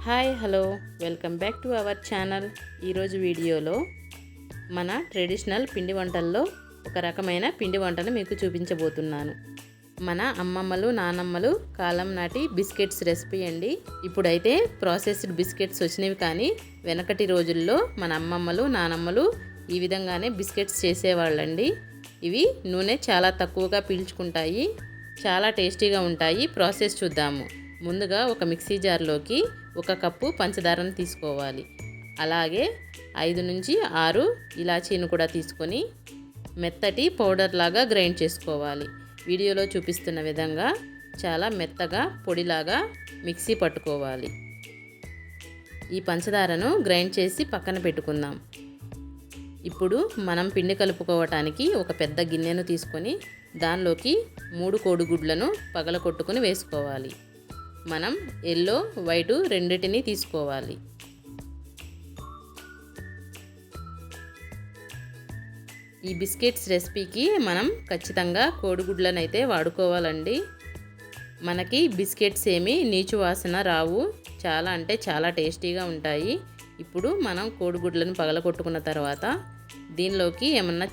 Hi hello welcome back to our channel. ఈరోజు వీడియోలో మన ట్రెడిషనల్ పిండి వంటల్లో ఒక రకమైన పిండి వంటను మీకు చూపించబోతున్నాను. మన అమ్మమ్మలు నానమ్మలు కాలం నాటి బిస్కెట్స్ రెసిపీ అండి. ఇప్పుడైతే ప్రాసెస్డ్ బిస్కెట్స్ వచ్చినవి, కానీ వెనకటి రోజుల్లో మన అమ్మమ్మలు నానమ్మలు ఈ విధంగానే బిస్కెట్స్ చేసేవాళ్ళండి. ఇవి నూనె చాలా తక్కువగా పీల్చుకుంటాయి, చాలా టేస్టీగా ఉంటాయి. ప్రాసెస్ చూద్దాము. ముందుగా ఒక మిక్సీ జార్లోకి 1 కప్పు పంచదారను తీసుకోవాలి. అలాగే 5 నుంచి 6 ఇలాచీని కూడా తీసుకొని మెత్తటి పౌడర్ లాగా గ్రైండ్ చేసుకోవాలి. వీడియోలో చూపిస్తున్న విధంగా చాలా మెత్తగా పొడిలాగా మిక్సీ పట్టుకోవాలి. ఈ పంచదారను గ్రైండ్ చేసి పక్కన పెట్టుకుందాం. ఇప్పుడు మనం పిండి కలుపుకోవటానికి ఒక పెద్ద గిన్నెను తీసుకొని దానిలోకి 3 కోడిగుడ్లను పగలకొట్టుకుని వేసుకోవాలి. మనం ఎల్లో వైటు రెండిటిని తీసుకోవాలి. ఈ బిస్కెట్స్ రెసిపీకి మనం ఖచ్చితంగా కోడిగుడ్లను అయితే వాడుకోవాలండి. మనకి బిస్కెట్స్ ఏమీ నీచు వాసన రావు, చాలా అంటే చాలా టేస్టీగా ఉంటాయి. ఇప్పుడు మనం కోడిగుడ్లను పగలగొట్టుకున్న తర్వాత దీనిలోకి ఏమన్నా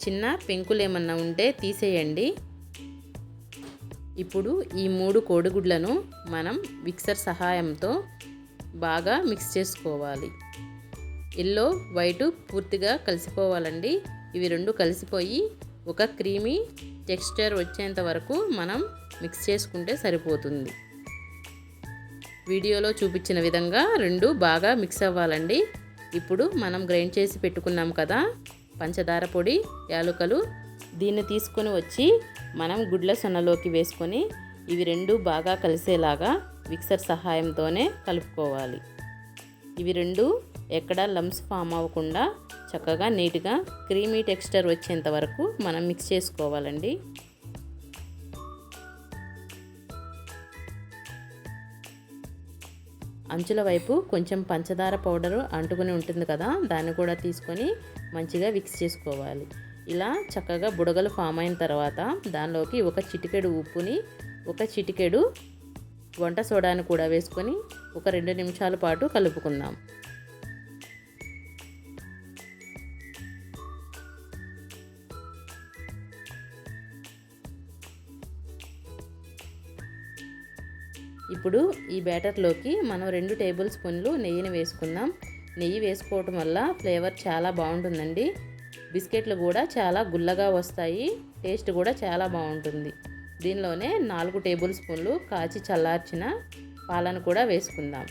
చిన్న పెంకులు ఏమన్నా ఉంటే తీసేయండి. ఇప్పుడు ఈ 3 కోడిగుడ్లను మనం మిక్సర్ సహాయంతో బాగా మిక్స్ చేసుకోవాలి. ఎల్లో వైటు పూర్తిగా కలిసిపోవాలండి. ఇవి 2 కలిసిపోయి ఒక క్రీమీ టెక్స్చర్ వచ్చేంత వరకు మనం మిక్స్ చేసుకుంటే సరిపోతుంది. వీడియోలో చూపించిన విధంగా 2 బాగా మిక్స్ అవ్వాలండి. ఇప్పుడు మనం గ్రైండ్ చేసి పెట్టుకున్నాం కదా పంచదార పొడి, యాలకులు, దీన్ని తీసుకొని వచ్చి మనం గుడ్ల సొనలోకి వేసుకొని ఇవి 2 బాగా కలిసేలాగా మిక్సర్ సహాయంతోనే కలుపుకోవాలి. ఇవి 2 ఎక్కడా లంప్స్ ఫామ్ అవ్వకుండా చక్కగా నీట్గా క్రీమీ టెక్స్చర్ వచ్చేంత వరకు మనం మిక్స్ చేసుకోవాలండి. అంచుల వైపు కొంచెం పంచదార పౌడరు అంటుకుని ఉంటుంది కదా, దాన్ని కూడా తీసుకొని మంచిగా మిక్స్ చేసుకోవాలి. ఇలా చక్కగా బుడగలు ఫామ్ అయిన తర్వాత దానిలోకి ఒక చిటికెడు ఉప్పుని, ఒక చిటికెడు వంట సోడాను కూడా వేసుకొని ఒక 2 నిమిషాల పాటు కలుపుకుందాం. ఇప్పుడు ఈ బ్యాటర్లోకి మనం 2 టేబుల్ స్పూన్లు నెయ్యిని వేసుకుందాం. నెయ్యి వేసుకోవటం వల్ల ఫ్లేవర్ చాలా బాగుంటుందండి. బిస్కెట్లు కూడా చాలా గుల్లగా వస్తాయి, టేస్ట్ కూడా చాలా బాగుంటుంది. దీనిలోనే 4 టేబుల్ స్పూన్లు కాచి చల్లార్చిన పాలను కూడా వేసుకుందాం.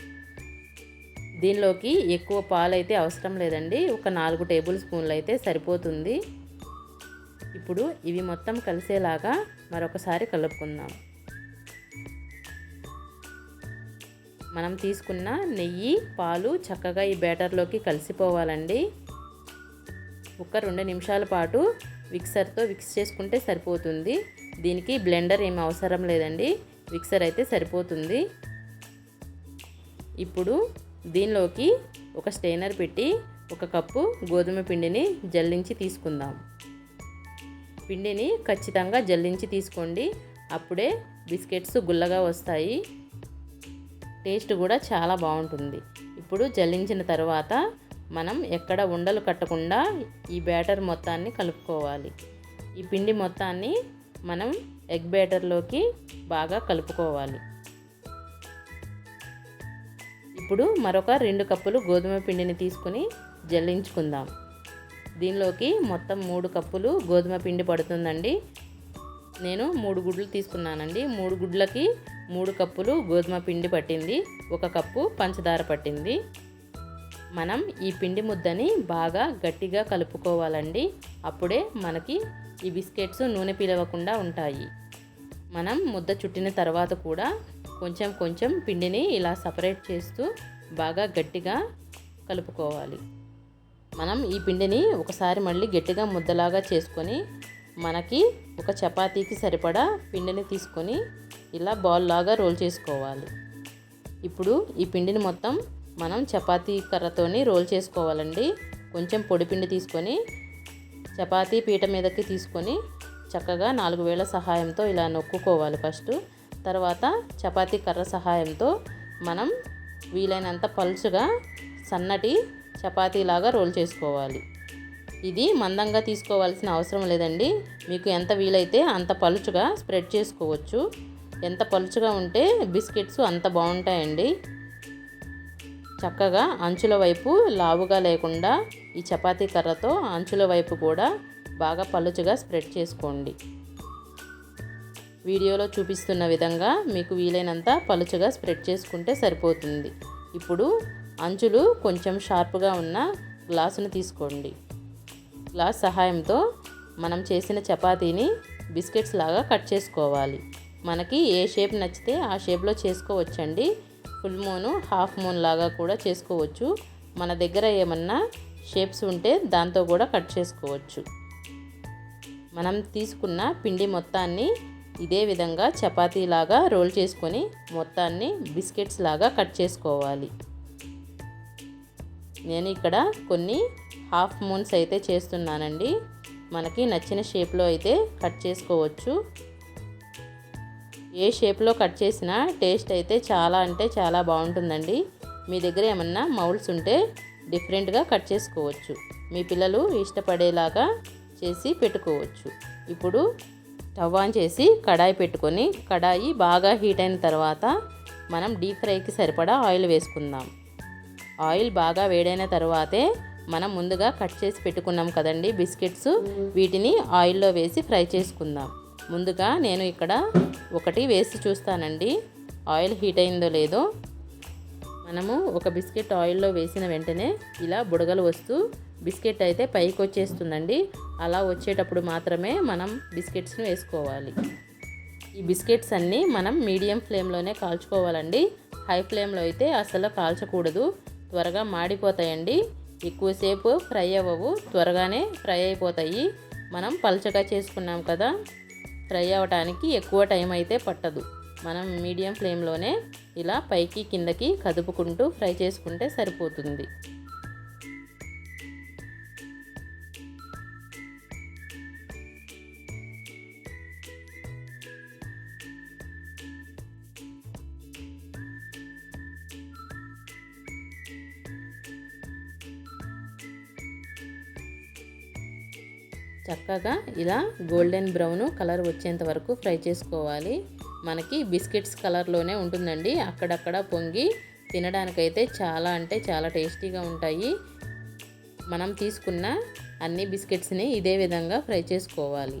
దీనిలోకి ఎక్కువ పాలు అయితే అవసరం లేదండి, ఒక 4 టేబుల్ స్పూన్లు అయితే సరిపోతుంది. ఇప్పుడు ఇవి మొత్తం కలిసేలాగా మరొకసారి కలుపుకుందాం. మనం తీసుకున్న నెయ్యి, పాలు చక్కగా ఈ బ్యాటర్లోకి కలిసిపోవాలండి. ఒక 2 నిమిషాల పాటు మిక్సర్తో మిక్స్ చేసుకుంటే సరిపోతుంది. దీనికి బ్లెండర్ ఏమి అవసరం లేదండి, మిక్సర్ అయితే సరిపోతుంది. ఇప్పుడు దీనిలోకి ఒక స్టెయినర్ పెట్టి 1 కప్పు గోధుమ పిండిని జల్లించి తీసుకుందాం. పిండిని ఖచ్చితంగా జల్లించి తీసుకోండి, అప్పుడే బిస్కెట్స్ గుల్లగా వస్తాయి, టేస్ట్ కూడా చాలా బాగుంటుంది. ఇప్పుడు జల్లించిన తర్వాత మనం ఎక్కడ ఉండలు కట్టకుండా ఈ బ్యాటర్ మొత్తాన్ని కలుపుకోవాలి. ఈ పిండి మొత్తాన్ని మనం ఎగ్ బ్యాటర్లోకి బాగా కలుపుకోవాలి. ఇప్పుడు మరొక 2 కప్పులు గోధుమ పిండిని తీసుకుని జల్లించుకుందాం. దీనిలోకి మొత్తం 3 కప్పులు గోధుమ పిండి పడుతుందండి. నేను 3 గుడ్లు తీసుకున్నానండి. 3 గుడ్లకి 3 కప్పులు గోధుమ పిండి పట్టింది, 1 కప్పు పంచదార పట్టింది. మనం ఈ పిండి ముద్దని బాగా గట్టిగా కలుపుకోవాలండి, అప్పుడే మనకి ఈ బిస్కెట్స్ నూనె పీలవకుండా ఉంటాయి. మనం ముద్ద చుట్టిన తర్వాత కూడా కొంచెం కొంచెం పిండిని ఇలా సపరేట్ చేస్తూ బాగా గట్టిగా కలుపుకోవాలి. మనం ఈ పిండిని ఒకసారి మళ్ళీ గట్టిగా ముద్దలాగా చేసుకొని మనకి ఒక చపాతీకి సరిపడా పిండిని తీసుకొని ఇలా బాల్ లాగా రోల్ చేసుకోవాలి. ఇప్పుడు ఈ పిండిని మొత్తం మనం చపాతీ కర్రతోని రోల్ చేసుకోవాలండి. కొంచెం పొడి పిండి తీసుకొని చపాతీ పీట మీదకి తీసుకొని చక్కగా 4 వేళ్ల సహాయంతో ఇలా నొక్కుకోవాలి ఫస్ట్. తర్వాత చపాతీ కర్ర సహాయంతో మనం వీలైనంత పలుచగా సన్నటి చపాతీలాగా రోల్ చేసుకోవాలి. ఇది మందంగా తీసుకోవాల్సిన అవసరం లేదండి. మీకు ఎంత వీలైతే అంత పలుచగా స్ప్రెడ్ చేసుకోవచ్చు. ఎంత పలుచగా ఉంటే బిస్కెట్స్ అంత బాగుంటాయండి. చక్కగా అంచుల వైపు లావుగా లేకుండా ఈ చపాతీ కర్రతో అంచుల వైపు కూడా బాగా పలుచగా స్ప్రెడ్ చేసుకోండి. వీడియోలో చూపిస్తున్న విధంగా మీకు వీలైనంత పలుచగా స్ప్రెడ్ చేసుకుంటే సరిపోతుంది. ఇప్పుడు అంచులు కొంచెం షార్ప్గా ఉన్న గ్లాసును తీసుకోండి. గ్లాస్ సహాయంతో మనం చేసిన చపాతీని బిస్కెట్స్ లాగా కట్ చేసుకోవాలి. మనకి ఏ షేప్ నచ్చితే ఆ షేప్లో చేసుకోవచ్చండి. ఫుల్ మూన్, హాఫ్ మూన్ లాగా కూడా చేసుకోవచ్చు. మన దగ్గర ఏమన్నా షేప్స్ ఉంటే దాంతో కూడా కట్ చేసుకోవచ్చు. మనం తీసుకున్న పిండి మొత్తాన్ని ఇదే విధంగా చపాతీలాగా రోల్ చేసుకొని మొత్తాన్ని బిస్కెట్స్ లాగా కట్ చేసుకోవాలి. నేను ఇక్కడ కొన్ని హాఫ్ మూన్స్ అయితే చేస్తున్నానండి. మనకి నచ్చిన షేప్లో అయితే కట్ చేసుకోవచ్చు. ఏ షేప్లో కట్ చేసినా టేస్ట్ అయితే చాలా అంటే చాలా బాగుంటుందండి. మీ దగ్గర ఏమన్నా మౌల్డ్స్ ఉంటే డిఫరెంట్గా కట్ చేసుకోవచ్చు. మీ పిల్లలు ఇష్టపడేలాగా చేసి పెట్టుకోవచ్చు. ఇప్పుడు స్టవ్ ఆన్ చేసి కడాయి పెట్టుకొని కడాయి బాగా హీట్ అయిన తర్వాత మనం డీప్ ఫ్రైకి సరిపడా ఆయిల్ వేసుకుందాం. ఆయిల్ బాగా వేడైన తర్వాతే మనం ముందుగా కట్ చేసి పెట్టుకున్నాం కదండి బిస్కెట్స్, వీటిని ఆయిల్లో వేసి ఫ్రై చేసుకుందాం. ముందుగా నేను ఇక్కడ ఒకటి వేసి చూస్తానండి ఆయిల్ హీట్ అయిందో లేదో. మనము ఒక బిస్కెట్ ఆయిల్లో వేసిన వెంటనే ఇలా బుడగలు వస్తూ బిస్కెట్ అయితే పైకి వచ్చేస్తుందండి. అలా వచ్చేటప్పుడు మాత్రమే మనం బిస్కెట్స్ని వేసుకోవాలి. ఈ బిస్కెట్స్ అన్నీ మనం మీడియం ఫ్లేమ్లోనే కాల్చుకోవాలండి. హై ఫ్లేమ్లో అయితే అసలు కాల్చకూడదు, త్వరగా మాడిపోతాయండి. ఎక్కువసేపు ఫ్రై అవ్వవు, త్వరగానే ఫ్రై అయిపోతాయి. మనం పల్చగా చేసుకున్నాం కదా, ఫ్రై అవ్వటానికి ఎక్కువ టైం అయితే పట్టదు. మనం మీడియం ఫ్లేమ్లోనే ఇలా పైకి కిందకి కదుపుకుంటూ ఫ్రై చేసుకుంటే సరిపోతుంది. చక్కగా ఇలా గోల్డెన్ బ్రౌన్ కలర్ వచ్చేంత వరకు ఫ్రై చేసుకోవాలి. మనకి బిస్కెట్స్ కలర్లోనే ఉంటుందండి. అక్కడక్కడ పొంగి తినడానికైతే చాలా అంటే చాలా టేస్టీగా ఉంటాయి. మనం తీసుకున్న అన్ని బిస్కెట్స్ని ఇదే విధంగా ఫ్రై చేసుకోవాలి.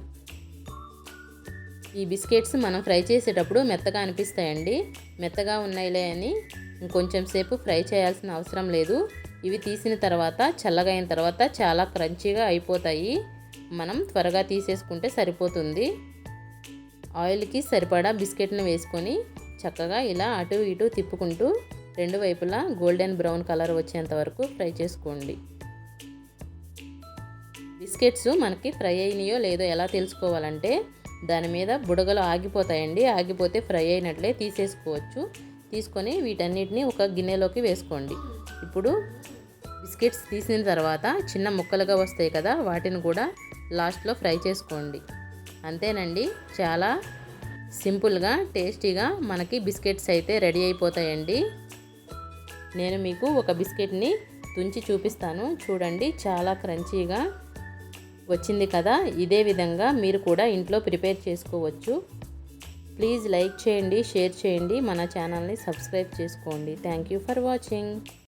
ఈ బిస్కెట్స్ మనం ఫ్రై చేసేటప్పుడు మెత్తగా అనిపిస్తాయండి. మెత్తగా ఉన్నాయిలే అని ఇంకొంచెం సేపు ఫ్రై చేయాల్సిన అవసరం లేదు. ఇవి తీసిన తర్వాత చల్లగా అయిన తర్వాత చాలా క్రంచీగా అయిపోతాయి. మనం త్వరగా తీసేసుకుంటే సరిపోతుంది. ఆయిల్కి సరిపడా బిస్కెట్ని వేసుకొని చక్కగా ఇలా అటు ఇటు తిప్పుకుంటూ రెండు వైపులా గోల్డెన్ బ్రౌన్ కలర్ వచ్చేంత వరకు ఫ్రై చేసుకోండి. బిస్కెట్స్ మనకి ఫ్రై అయినాయో లేదో ఎలా తెలుసుకోవాలంటే దాని మీద బుడగలు ఆగిపోతాయండి. ఆగిపోతే ఫ్రై అయినట్లే తీసేసుకోవచ్చు. తీసుకొని వీటన్నిటిని ఒక గిన్నెలోకి వేసుకోండి. ఇప్పుడు బిస్కెట్స్ తీసిన తర్వాత చిన్న ముక్కలుగా వస్తాయి కదా, వాటిని కూడా లాస్ట్లో ఫ్రై చేసుకోండి. అంతేనండి, చాలా సింపుల్గా టేస్టీగా మనకి బిస్కెట్స్ అయితే రెడీ అయిపోతాయండి. నేను మీకు ఒక బిస్కెట్ని తుంచి చూపిస్తాను చూడండి. చాలా క్రంచీగా వచ్చింది కదా. ఇదే విధంగా మీరు కూడా ఇంట్లో ప్రిపేర్ చేసుకోవచ్చు. ప్లీజ్ లైక్ చేయండి, షేర్ చేయండి, మన ఛానల్ని సబ్స్క్రైబ్ చేసుకోండి. Thank you for watching.